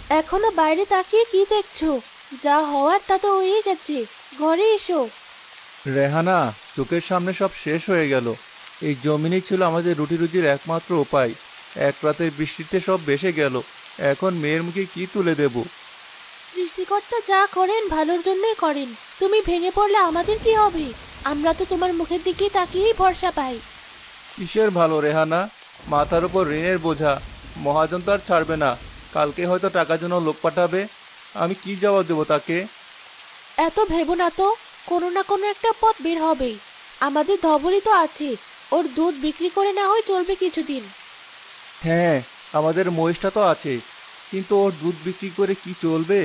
এখনো বাইরে তাকিয়ে কি দেখছো? যা হওয়ার তা তো হয়ে গেছে। ঘরে এসো। রেহানা, চোখের সামনে সব শেষ হয়ে গেল। এই জমিনই ছিল আমাদের রুটি রুজির একমাত্র উপায়। এক রাতের বৃষ্টিতে সব ভেসে গেল। এখন মেয়ের মুখে কি তুলে দেব? সৃষ্টিকর্তা যা করেন ভালোর জন্যই করেন। তুমি ভেঙে পড়লে আমাদের কি হবে? আমরা তো তোমার মুখের দিকে তাকিয়েই ভরসা পাই। কিসের ভালো রেহানা? মাথার উপর ঋণের বোঝা। মহাজন তো আর ছাড়বে না। কালকে হয়তো টাকার জন্য লোক পাঠাবে। আমি কি জবাব দেবো তাকে? এত ভেবো না তো, কোনো না কোনো একটা পথ বের হবেই। আমাদের ধবলই তো আছে, ওর দুধ বিক্রি করে না হয় চলবে কিছুদিন। হ্যাঁ, আমাদের মহিষটা তো আছে, কিন্তু ওর দুধ বিক্রি করে কি চলবে?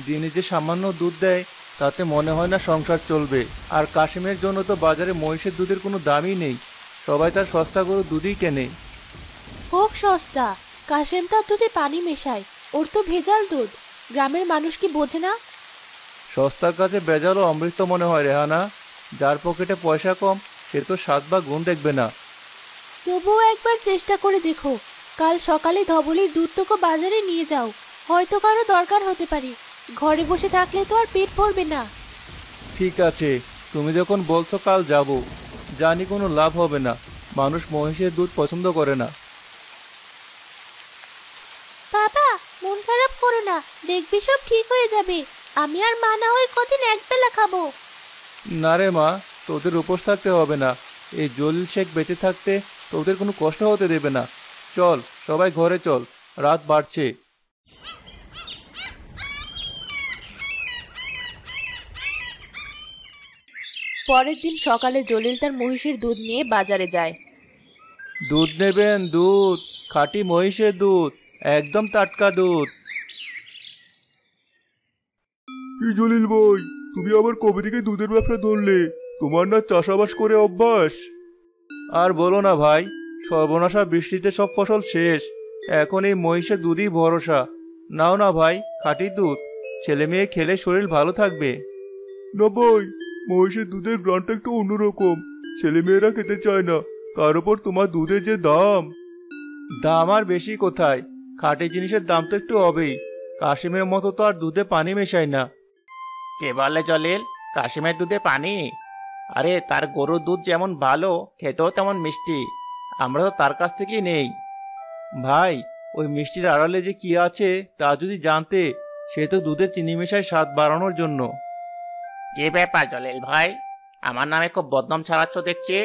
দিনে যে সামান্য দুধ দেয়, তাতে মনে হয় না সংসার চলবে। আর কাশিমের জন্য তো বাজারে মহিষের দুধের কোনো দামই নেই। সবাই তার সস্তা করে দুধই কেনে। হোক সস্তা, কাশেম তার দুধে পানি মেশায়, ওর তো ভেজাল দুধ। গ্রামের মানুষ কি বোঝে না? সস্তার কাছে ভেজালও অমৃত মনে হয় রেহানা। যার পকেটে পয়সা কম, সে তো স্বাদ বা গুণ দেখবে না। তবুও একবার চেষ্টা করে দেখো। কাল সকালে ধবলির দুধটুকু বাজারে নিয়ে যাও, হয়তো কারো দরকার হতে পারে। ঘরে বসে থাকলে তো আর পেট ভরবে না। ঠিক আছে, তুমি যখন বলছো কাল যাব। জানি কোনো লাভ হবে না। মানুষ মহিষের দুধ পছন্দ করে না। বাবা, মন খারাপ করো না, দেখবি সব ঠিক হয়ে যাবে। আমি আর মা না হয়ে কদিন একবেলা খাবো। না রে মা, তোদের উপোস থাকতে হবে না। এই জলিল শেখ বেঁচে থাকতে তোদের কোনো কষ্ট হতে দেবে না। চল, সবাই ঘরে চল, রাত বাড়ছে। পরের দিন সকালে জলিল তার মহিষের দুধ নিয়ে বাজারে যায়। দুধ নেবেন? দুধ, খাঁটি মহিষের দুধ, একদম টাটকা দুধ। কি জলিল ভাই, তুমি আবার কবে থেকে দুধের ব্যবসা ধরলে? তোমার না চাষাবাস করে অভ্যাস? আর বলো না ভাই, সর্বনাশা বৃষ্টিতে সব ফসল শেষ। এখন এই মহিষের দুধই ভরসা। নাও না ভাই, খাঁটি দুধ। ছেলে মেয়ে খেলে শরীর ভালো থাকবে। না ভাই, মহিষের দুধের ব্র্যান্ডটা একটু অন্যরকম। ছেলেমেয়েরা খেতে চায় না। তার উপর তোমার দুধের যে দাম। দাম আর বেশি কোথায়? খাঁটি জিনিসের দাম তো একটু হবেই। কাশিমের মতো তো আর দুধে পানি মেশাই না। কে বলে জলিল কাশিমের দুধে পানি? আরে তার গরুর দুধ যেমন ভালো, খেতেও তেমন মিষ্টি। আমরা তো তার কাছ থেকেই নেই। ভাই, ওই মিষ্টির আড়ালে যে কি আছে তা যদি জানতে। সে তো দুধে চিনি মেশায় স্বাদ বাড়ানোর জন্য। কি ব্যাপার জলিল ভাই, আমার নামে খুব বদনাম ছড়াচ্ছ দেখছি।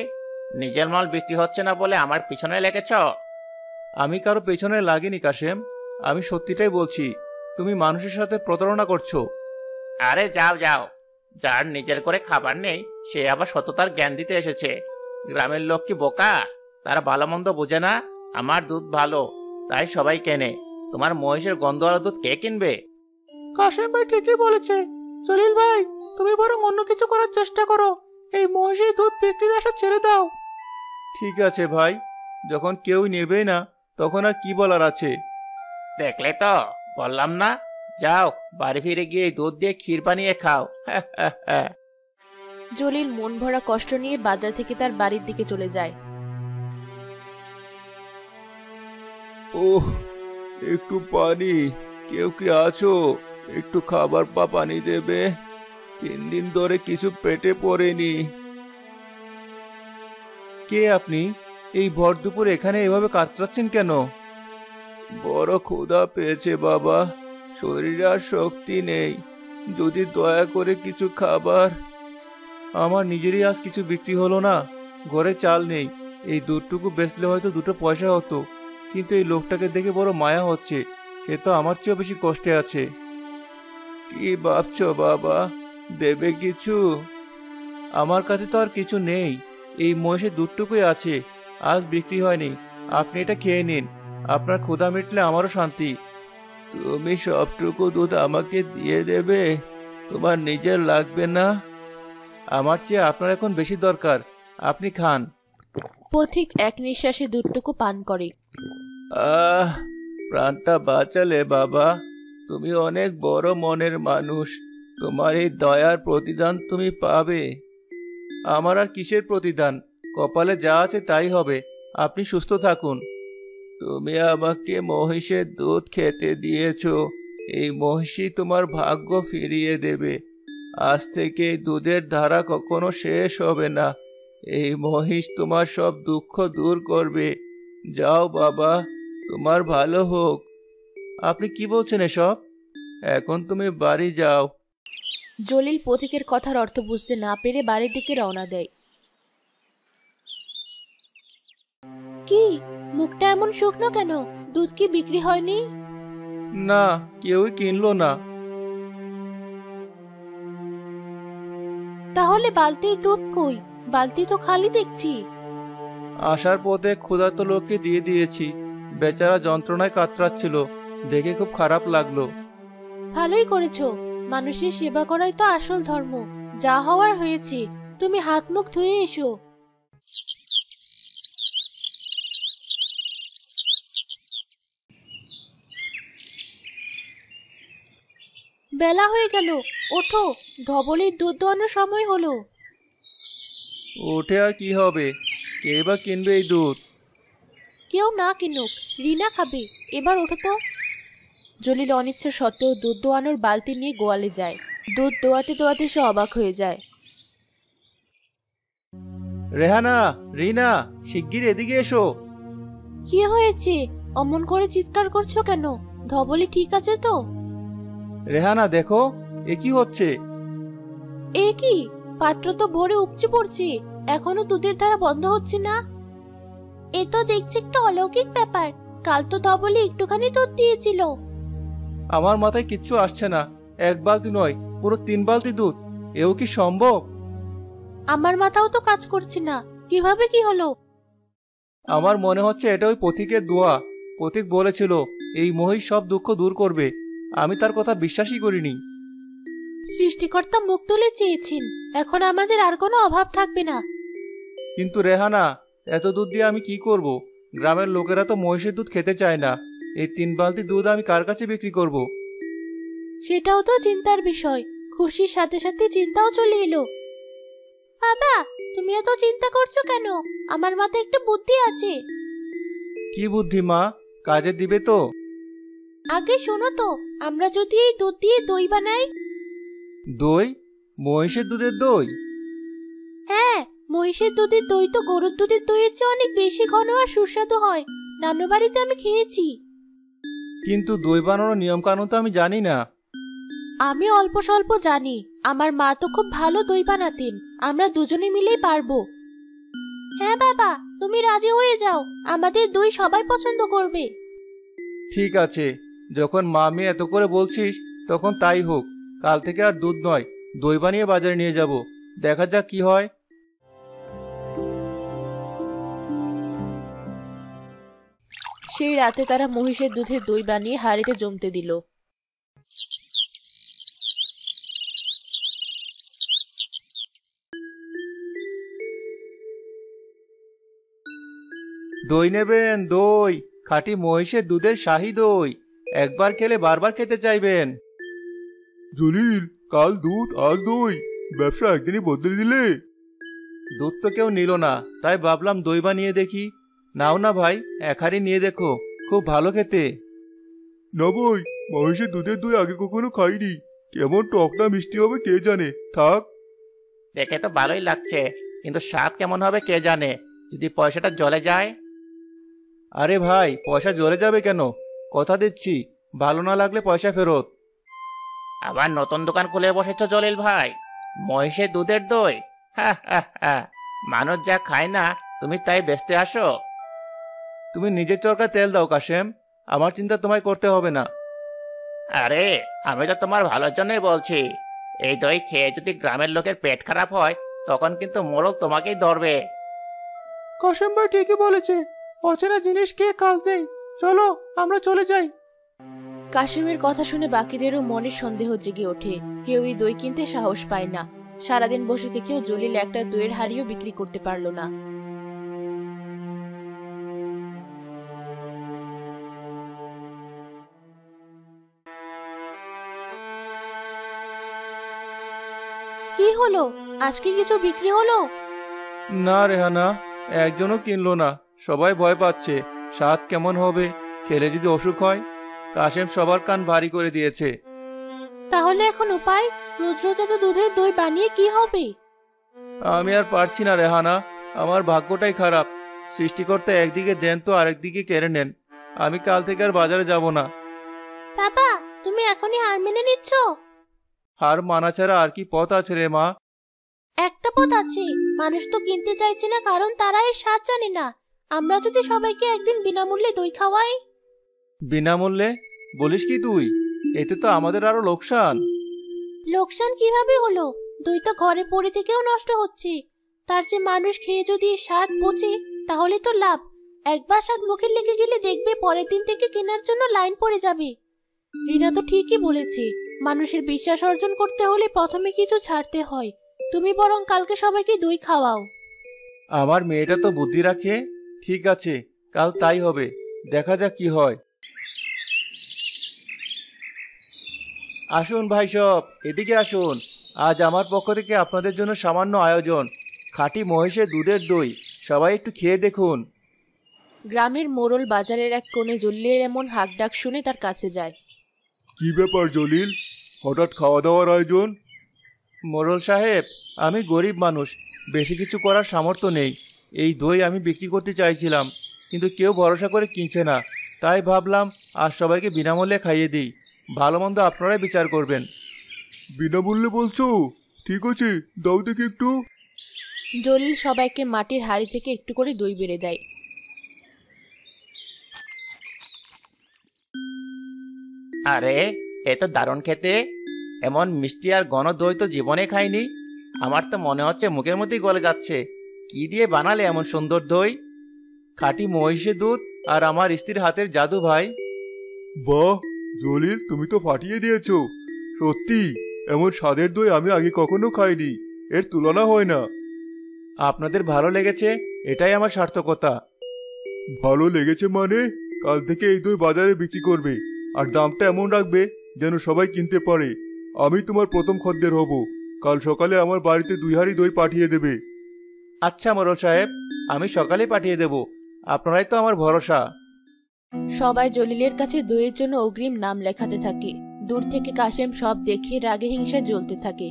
নিজের মাল বিক্রি হচ্ছে না বলে আমার পিছনে লেগেছ? আমি কারো পেছনে লাগিনি কাশেম, আমি সত্যিটাই বলছি। তুমি মানুষের সাথে প্রতারণা করছো। আরে যাও যাও, যার নিজের করে খাবার নেই সে আবার সততার জ্ঞান দিতে এসেছে। গ্রামের লোক কি বোকা? তারা ভালো মন্দ বোঝে না। আমার দুধ ভালো, তাই সবাই কেনে। তোমার মহিষের গন্ধওয়ালা দুধ কে কিনবে? কাশেম ভাই ঠিকই বলেছে। জলিল ভাই, তুমি বরং অন্য কিছু করার চেষ্টা করো। এই মহিষের দুধ বিক্রির আশা ছেড়ে দাও। ঠিক আছে ভাই, যখন কেউ নেবেই না, তখন আর কি বলার আছে? দেখলে তো, বললাম না। যাও, বাড়ি ফিরে গিয়ে এই দুধ দিয়ে ক্ষীর বানিয়ে খাও। জলিল মন ভরা কষ্ট নিয়ে বাজার থেকে তার বাড়ির দিকে চলে যায়। ওহ, একটু পানি। কেউ কি আছো? একটু খাবার বা পানি দেবে? 3 দিন ধরে কিছু পেটে পড়েনি। কে আপনি? এই ভর দুপুরে এখানে এভাবে কাতরাচ্ছেন কেন? বড় ক্ষুধা পেয়েছে বাবা, শরীরে আর শক্তি নেই। যদি দয়া করে কিছু খাবার। আমার নিজেরই আজ কিছু বিক্রি হলো না। ঘরে চাল নেই। এই দুধটুকু বেচলে হয়তো 2 পয়সা হতো। কিন্তু এই লোকটাকে দেখে বড় মায়া হচ্ছে। সে তো আমার চেয়েও বেশি কষ্টে আছে। কি ভাবছো বাবা, দেবে কিছু? আমার কাছে তো আর কিছু নেই। এই মহিষের দুধটুকুই আছে, আজ বিক্রি হয়নি। আপনি এটা খেয়ে নিন, আপনার ক্ষুধা মিটলে আমারও শান্তি। তুমি সবটুকু দুধ আমাকে দিয়ে দেবে? তোমার নিজের লাগবে না? আমার চেয়ে আপনার এখন বেশি দরকার। আপনি খান। পথিক এক নিঃশ্বাসে দুধটুকু পান করে। আহ, প্রাণটা বাঁচালে বাবা। তুমি অনেক বড় মনের মানুষ। তোমার এই দয়ার প্রতিদান তুমি পাবে। আমার আর কিসের প্রতিদান? কপালে যা আছে তাই হবে। আপনি সুস্থ থাকুন। তুমি আমাকে মহিষের দুধ খেতে দিয়েছো, এই মহিষী তোমার ভাগ্য ফিরিয়ে দেবে। আজ থেকে এই দুধের ধারা কখনো শেষ হবে না। এই মহিষ তোমার সব দুঃখ দূর করবে। যাও বাবা, তোমার ভালো হোক। আপনি কি বলছেন এসব? এখন তুমি বাড়ি যাও। জলিল পথিকের কথার অর্থ বুঝতে না পেরে বাড়ির দিকে রওনা দেয়। কি, মুখটা এমন শুকনো কেন? দুধ কি বিক্রি হয়নি? না, কেউই কিনলো না। তাহলে বালতির দুধ কই? বালতি তো খালি দেখছি। আসার পথে ক্ষুধার্ত লোককে দিয়ে দিয়েছি। বেচারা যন্ত্রণায় কাতরাচ্ছিল, দেখে খুব খারাপ লাগলো। ভালোই করেছো, মানুষের সেবা করাই তো আসল ধর্ম। যা হওয়ার হয়েছে, তুমি হাত মুখ ধুয়ে এসো। বেলা হয়ে গেল, ওঠো, ধবলের দুধ দোয়ানোর সময় হলো। উঠে আর কি হবে? কে বা কিনবে এই দুধ? কেউ না কিনুক, রিনা খাবে। এবার ওঠো তো। জলিল অনিচ্ছা সত্ত্বেও দুধ দোয়ানোর বালতি নিয়ে গোয়ালে যায়। দুধ দোয়াতে দোয়াতে সে অবাক হয়ে যায়। রেহানা, রিনা, শিগগির এদিকে এসো। কি হয়েছে? অমন করে চিৎকার করছো কেন? ধবলি ঠিক আছে তো? রেহানা দেখো, এ কি হচ্ছে? এ কি, পাত্র তো ভরে উপচে পড়ছে, এখনো দুধের ধারা বন্ধ হচ্ছে না। এ তো দেখছি একটা অলৌকিক ব্যাপার। কাল তো ধবলি একটুখানি দুধ দিয়েছিল। আমার মাথায় কিচ্ছু আসছে না। এক বালতি নয়, পুরো 3 বালতি দুধ। এও কি সম্ভব? আমার মাথাও তো কাজ করছে না, কিভাবে কি হলো? আমার মনে হচ্ছে এটা ওই পথিকের দোয়া। পথিক বলেছিল এই মহিষ সব দুঃখ দূর করবে। আমি তার কথা বিশ্বাসই করিনি। সৃষ্টিকর্তা মুখ তুলে চেয়েছেন, এখন আমাদের আর কোনো অভাব থাকবে না। কিন্তু রেহানা, এত দুধ দিয়ে আমি কি করব? গ্রামের লোকেরা তো মহিষের দুধ খেতে চায় না। এই 3 বালতি দুধ আমি কার কাছে বিক্রি করব? সেটাও তো চিন্তার বিষয়। খুশির সাথে সাথে চিন্তাও চলে এলো। বাবা, তুমি এত চিন্তা করছো কেন? আমার মাথায় একটা বুদ্ধি আছে। কি বুদ্ধি মা? কাজে দিবে তো? আগে শোনো তো, আমরা যদি এই দুধ দিয়ে দই বানাই। দই? মহিষের দুধের দই? হ্যাঁ, মহিষের দুধের দই তো গরুর দুধের দইয়ের চেয়ে অনেক বেশি ঘন আর সুস্বাদু হয়। নানু বাড়িতে আমি খেয়েছি। কিন্তু দই বানানোর নিয়ম কানুন তো আমি জানি না। আমি অল্প স্বল্প জানি। আমার মা তো খুব ভালো দই বানাতেন। আমরা দুজনে মিলেই পারবো। হ্যাঁ বাবা, তুমি রাজি হয়ে যাও, আমাদের দই সবাই পছন্দ করবে। ঠিক আছে, যখন মা আমি এত করে বলছিস তখন তাই হোক। কাল থেকে আর দুধ নয়, দই বানিয়ে বাজারে নিয়ে যাব। দেখা যাক কি হয়। সেই রাতে তারা মহিষের দুধের দই বানিয়ে হাঁড়িতে জমতে দিল। দই নেবেন? দই, খাঁটি মহিষের দুধের শাহী দই। একবার খেলে বারবার খেতে চাইবেন। জলিল, কাল দুধ আজ দই, ব্যবসা একদিনই বদলে দিলে। দুধ তো কেউ নিল না, তাই ভাবলাম দই বানিয়ে দেখি। নাও না ভাই, এক হাঁড়ি নিয়ে দেখো, খুব ভালো খেতে। না ভাই, মহিষের দুধের দই আগে কখনো খাইনি। কেমন টক না মিষ্টি হবে কে জানে। থাক। দেখে তো ভালোই লাগছে, কিন্তু স্বাদ কেমন হবে কে জানে। যদি পয়সাটা জলে যায়। আরে ভাই, পয়সা জলে যাবে কেন? কথা দিচ্ছি, ভালো না লাগলে পয়সা ফেরত। আবার নতুন দোকান খুলে বসেছ জলিল ভাই? মহিষের দুধের দই? হা হা হা, মানুষ যা খায় না তুমি তাই বেচতে আসো? তুমি নিজের চরকায় তেল দাও কাশেম, আমার চিন্তা তোমায় করতে হবে না। আরে, আমি তো তোমার ভালোর জন্যই বলছি। এই দই খেয়ে যদি গ্রামের লোকের পেট খারাপ হয়, তখন কিন্তু মোড়ল তোমাকেই ধরবে। কাশেম ভাই ঠিকই বলেছে, অচেনা জিনিস খেয়ে কাজ নেই। চলো আমরা চলে যাই। কাশিমের কথা শুনে বাকিদেরও মনে সন্দেহ জেগে ওঠে। কেউই দই কিনতে সাহস পায় না। সারাদিন বসে থেকেও জলিল একটা দইয়ের হাড়িও বিক্রি করতে পারলো না। কি হলো? আজকে কিছু বিক্রি হলো? না রেহানা, একজনও কিনলো না। সবাই ভয় পাচ্ছে, স্বাদ কেমন হবে, খেলে যদি অসুখ হয়। কাশেম সবার কান ভারী করে দিয়েছে। তাহলে এখন উপায়? রোজ রোজ এত দুধের দই বানিয়ে কি হবে? আমি আর পারছি না রেহানা, আমার ভাগ্যটাই খারাপ। সৃষ্টিকর্তা একদিকে দেন তো আরেকদিকে কেড়ে নেন। আমি কাল থেকে আর বাজারে যাব না। বাবা, তুমি এখনই হার মেনে নিচ্ছ? হার মানা ছাড়া আর কি পথ আছে রে মা? একটা পথ আছে। মানুষ তো কিনতে চাইছে না, কারণ তারা এর স্বাদ জানে না। আমরা যদি সবাইকে একদিন বিনামূল্যে দই খাওয়াই। বিনামূল্যে বলিস কি তুই? এতে তো আমাদের আরো লোকসান। লোকসান কিভাবে হলো? দই তো ঘরে পড়ে থেকেও নষ্ট হচ্ছে। তার যে মানুষ খেয়ে যদি এর স্বাদ বোঝে, তাহলে তো লাভ। একবার স্বাদ মুখে লেগে গেলে দেখবে পরের দিন থেকে কেনার জন্য লাইন পড়ে যাবে। রিনা তো ঠিকই বলেছে, মানুষের বিশ্বাস অর্জন করতে হলে প্রথমে কিছু ছাড়তে হয়। তুমি বরং কালকে সবাইকে দই খাওয়াও। আমার মেয়েটা তো বুদ্ধি রাখে। ঠিক আছে, কাল তাই হবে। দেখা যাক কি হয়। আসুন ভাই সব, এদিকে আসুন। আজ আমার পক্ষ থেকে আপনাদের জন্য সামান্য আয়োজন, খাঁটি মহিষের দুধের দই। সবাই একটু খেয়ে দেখুন। গ্রামের মোড়ল বাজারের এক কোণে জলিলের এমন হাঁক ডাক শুনে তার কাছে যায়। কি ব্যাপার জলিল, হঠাৎ খাওয়া দাওয়ার আয়োজন? মোড়ল সাহেব, আমি গরিব মানুষ, বেশি কিছু করার সামর্থ্য নেই। এই দই আমি বিক্রি করতে চাইছিলাম, কিন্তু কেউ ভরসা করে কিনছে না। তাই ভাবলাম আজ সবাইকে বিনামূল্যে খাইয়ে দিই। ভালো মন্দ আপনারাই বিচার করবেন। বিনামূল্যে বলছো? ঠিক আছে, দাও দেখি একটু। জলিল সবাইকে মাটির হাঁড়ি থেকে একটু করে দই বেড়ে দেয়। আরে, এ তো দারুণ খেতে। এমন মিষ্টি আর ঘন দই তো জীবনে খাইনি। আমার তো মনে হচ্ছে মুখের মধ্যেই গলে যাচ্ছে। কি দিয়ে বানালে এমন সুন্দর দই? খাঁটি মহিষের দুধ আর আমার স্ত্রীর হাতের জাদু ভাই। বাহ জলিল, তুমি তো ফাটিয়ে দিয়েছো। সত্যি এমন স্বাদের দই আমি আগে কখনো খাইনি। এর তুলনা হয় না। আপনাদের ভালো লেগেছে, এটাই আমার সার্থকতা। ভালো লেগেছে মানে? কাল থেকে এই দই বাজারে বিক্রি করবে, আর দামটা এমন রাখবে যেন সবাই কিনতে পারে। আমি তোমার প্রথম খদ্দের হব। কাল সকালে আমার বাড়িতে 2 হাঁড়ি দই পাঠিয়ে দেবে। আচ্ছা মোড়ল সাহেব, আমি সকালে পাঠিয়ে দেব। আপনারাই তো আমার ভরসা। সবাই জলিলের কাছে দইয়ের জন্য অগ্রিম নাম লেখাতে থাকে। দূর থেকে কাশেম সব দেখে রাগে হিংসা জ্বলতে থাকে।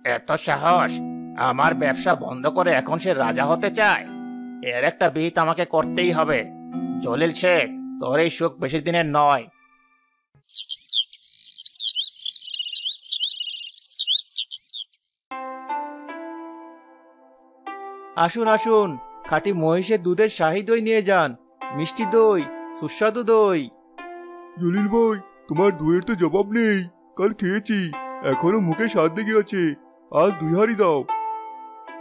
এত সাহস! আমার ব্যবসা বন্ধ করে এখন সে রাজা হতে চায়। এর একটা বিহিত আমাকে করতেই হবে। জলিল শেখ, তোর এই সুখ বেশি দিনের নয়। আসুন আসুন, খাঁটি মহিষের দুধের শাহী দই নিয়ে যান। মিষ্টি দই, সুস্বাদু দই। জলিল ভাই, তোমার দইয়ের তো জবাব নেই। কাল খেয়েছি, এখনো মুখে স্বাদ লেগে আছে। আজ 2 হাঁড়ি দাও।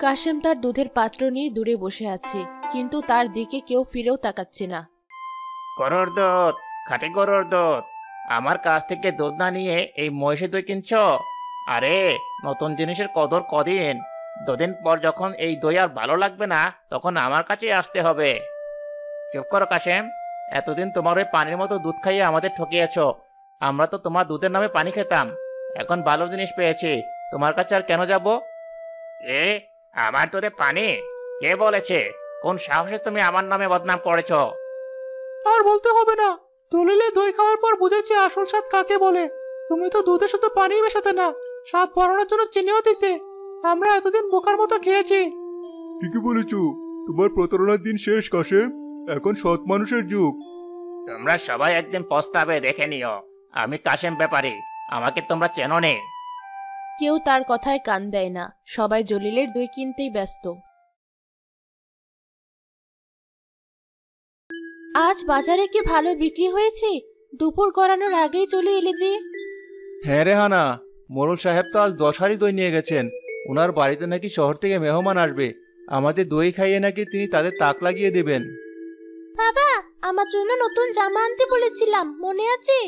কাশেম তার দুধের পাত্র নিয়ে দূরে বসে আছে, কিন্তু তার দিকে কেউ ফিরেও তাকাচ্ছে না। গরুর দুধ, খাঁটি গরুর দুধ। আমার কাছ থেকে দুধ না নিয়ে এই মহিষের দই কিনছো? আরে, নতুন জিনিসের কদর কদিন। 2 দিন পর যখন এই দই আর ভালো লাগবে না, তখন আমার কাছেই আসতে হবে। চুপ করো কাশেম। এতদিন তোমার ওই পানির মতো দুধ খাইয়ে আমাদের ঠকিয়েছো। আমরা তো তোমার দুধের নামে পানি খেতাম। এখন ভালো জিনিস পেয়েছি, তোমার কাছে আর কেন যাব? এ, আমার দুধে পানি? কে বলেছে? কোন সাহসে তুমি আমার নামে বদনাম করেছো? আর বলতে হবে না। দলিলে দই খাওয়ার পর বুঝেছি আসল স্বাদ কাকে বলে। তুমি তো দুধে শুধু পানি মেশাতে না, স্বাদ বাড়ানোর জন্য চিনিও দিতে। আমরা এতদিন বোকার মতো খেয়েছি। ঠিকই বলেছো, তোমার প্রতারণার দিন শেষ কাশেম। এখন সৎ মানুষের যুগ। তোমরা সবাই একদিন পস্তাবে, দেখে নিও। আমি কাশেম ব্যাপারী, আমাকে তোমরা চেনো নে। কেউ তার কথায় কান দেয় না। সবাই জলিলের দই কিনতেই ব্যস্ত। আজ বাজারে কি ভালো বিক্রি হয়েছে? দুপুর গড়ানোর আগেই চলে এলে যে। হ্যাঁ রেহানা, মোড়ল সাহেব তো আজ 10 হাঁড়ি দই নিয়ে গেছেন। ওনার বাড়িতে নাকি শহর থেকে মেহমান আসবে। আমাদের দই খাইয়ে নাকি তিনি তাদের তাক লাগিয়ে দেবেন। বাবা, আমার জন্য নতুন জামা আনতে বলেছিলাম, মনে আছে?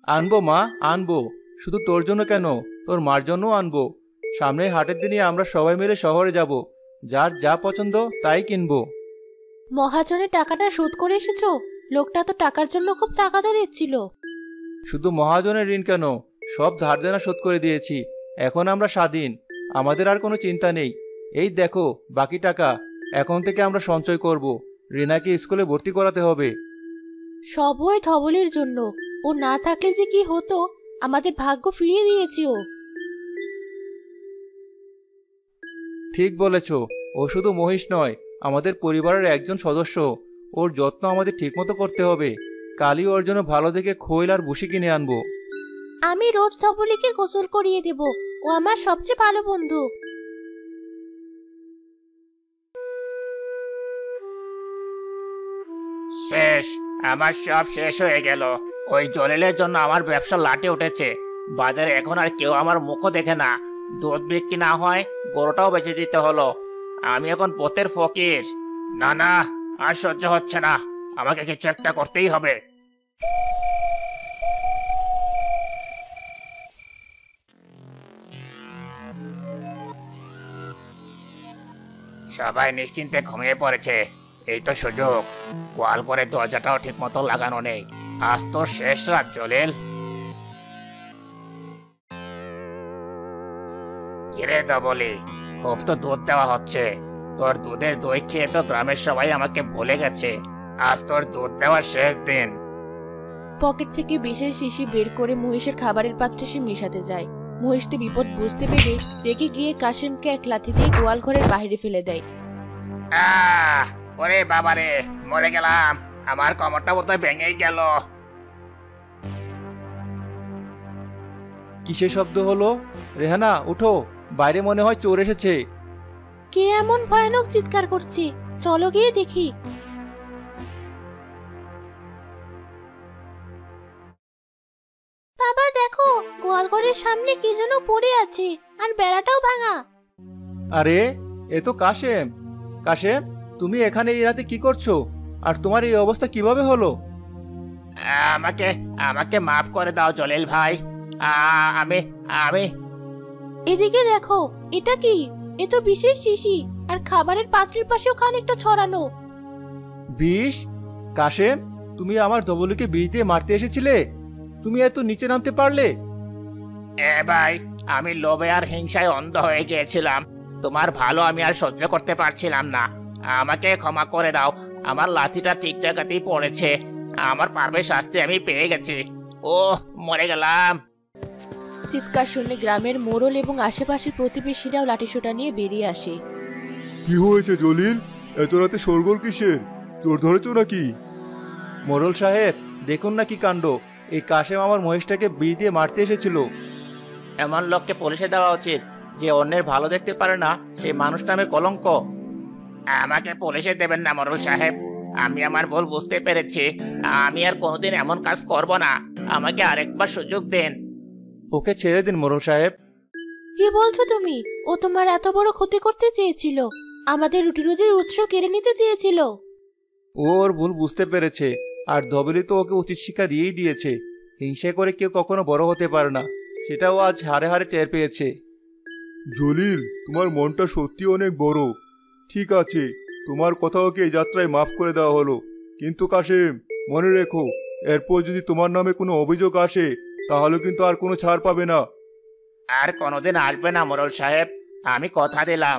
আনবো মা, আনবো। শুধু তোর জন্য কেন, তোর মার জন্যও আনবো। সামনের হাটের দিনই আমরা সবাই মিলে শহরে যাব। যার যা পছন্দ তাই কিনবো। মহাজনের টাকাটা শোধ করে এসেছো? লোকটা তো টাকার জন্য খুব তাগাদা দিচ্ছিল। শুধু মহাজনের ঋণ কেন, সব ধার দেনা শোধ করে দিয়েছি। এখন আমরা স্বাধীন, আমাদের আর কোনো চিন্তা নেই। এই দেখো বাকি টাকা, এখন থেকে আমরা সঞ্চয় করব। রিনাকে স্কুলে ভর্তি করাতে হবে। সব ওই ধবলের জন্য। ও না থাকলে যে কি হতো, আমাদের ভাগ্য ফিরিয়ে দিয়েছে ও। ঠিক বলেছ, ও শুধু মহিষ নয়, আমাদের পরিবারের একজন সদস্য। ওর যত্ন আমাদের ঠিকমতো করতে হবে। কালই ওর জন্য ভালো দেখে খৈল আর ভুসি কিনে আনবো। আমি রোজ ধবলিকে গোসল করিয়ে দেব। ও আমার সবচেয়ে ভালো বন্ধু। শেষ, আমার সব শেষ হয়ে গেল। ওই জলিলের জন্য আমার ব্যবসা লাটে উঠেছে। বাজারে এখন আর কেউ আমার মুখও দেখে না। দুধ বিক্রি না হয় গরুটাও বেচে দিতে হলো। আমি এখন পথের ফকির। না না, আর সহ্য হচ্ছে না। আমাকে কিছু একটা করতেই হবে। সবাই নিশ্চিন্তে ঘুমিয়ে পড়েছে। এই তো সুযোগ। গোয়াল করে দরজাটাও ঠিক মতো লাগানো নেই। আজ তো শেষ রাত জলিল। কিরে ধবলি, খুব তো দুধ দেওয়া হচ্ছে। তোর দুধের দই খেয়ে তো গ্রামের সবাই আমাকে ভুলে গেছে। আজ তোর দুধ দেওয়ার শেষ দিন। পকেট থেকে বিশেষ শিশি বের করে মহিষের খাবারের পাত্রে সে মেশাতে যায়। মহিষটি বিপদ বুঝতে পেরে রেগে গিয়ে কাশিমকে এক লাথি দিয়ে গোয়াল ঘরের বাইরে ফেলে দেয়। ওরে বাবারে, মরে গেলাম। আমার কোমরটা বোধহয় ভেঙেই গেল। কিসের শব্দ হলো? রেহানা, উঠো, বাইরে মনে হয় চোর এসেছে। কে এমন ভয়ানক চিৎকার করছে? চলো গিয়ে দেখি। বাবা দেখো, গোয়াল ঘরের সামনে কি যেন পড়ে আছে, আর বেড়াটাও ভাঙা। আরে, এ তো কাশেম। কাশেম, তুমি এখানে এই রাতে কি করছো? আর তোমার এই অবস্থা কিভাবে হলো? আমাকে আমাকে মাফ করে দাও জলিল ভাই। আমি আমি এদিকে দেখো, এটা কি? এ তো বিষের শিশি, আর খাবারের পাত্রের পাশেও খানিকটা ছড়ানো। বিষ? কাশেম, তুমি আমার ধবলিকে বিষ দিয়ে মারতে এসেছিলে? তুমি এত নিচে নামতে পারলে? ভাই, আমি লোভে আর হিংসায় অন্ধ হয়ে গিয়েছিলাম। তোমার ভালো আমি আর সহ্য করতে পারছিলাম না। আমাকে ক্ষমা করে দাও। আমার লাঠিটা ঠিক জায়গাতেই পড়েছে। আমার পাপের শাস্তি আমি পেয়ে গেছি। ও, মরে গেলাম। চিৎকার শুনে গ্রামের মোড়ল এবং আশেপাশের প্রতিবেশীরাও লাঠিসোঁটা নিয়ে বেরিয়ে আসে। কি হয়েছে জলিল? এত রাতে শোরগোল কিসের? চোর ধরেছো নাকি? মোড়ল সাহেব, দেখুন না কি কাণ্ড। এই কাশেম আমার মহিষটাকে বিষ দিয়ে মারতে এসেছিল। এমন লোককে পুলিশে দেওয়া উচিত, যে অন্যের ভালো দেখতে পারে না। সেই মানুষ নামে কলঙ্ক। আমাকে পুলিশে দেবেন না মোড়ল সাহেব। আমি আমার ভুল বুঝতে পেরেছি। আমি আর কোনোদিন এমন কাজ করব না। আমাকে আরেকবার সুযোগ দেন। ওকে ছেড়ে দিন মোড়ল সাহেব। কি বলছো তুমি? ও তোমার এত বড় ক্ষতি করতে চেয়েছিল। আমাদের রুটি রুজির উৎস কেড়ে নিতে চেয়েছিল। ও ওর ভুল বুঝতে পেরেছে। আর ধবলি তো ওকে উচিত শিক্ষা দিয়েই দিয়েছে। হিংসা করে কেউ কখনো বড় হতে পারে না, সেটাও আজ হারে হারে টের পেয়েছে। জলিল, তোমার মনটা সত্যি অনেক বড়। ঠিক আছে, তোমার কথা ওকে এই যাত্রায় মাফ করে দেওয়া হলো। কিন্তু কাশেম, মনে রেখো, এরপর যদি তোমার নামে কোনো অভিযোগ আসে, তাহলে কিন্তু আর কোনো ছাড় পাবে না। আর কোনোদিন আসবে না মোড়ল সাহেব। আমি কথা দিলাম।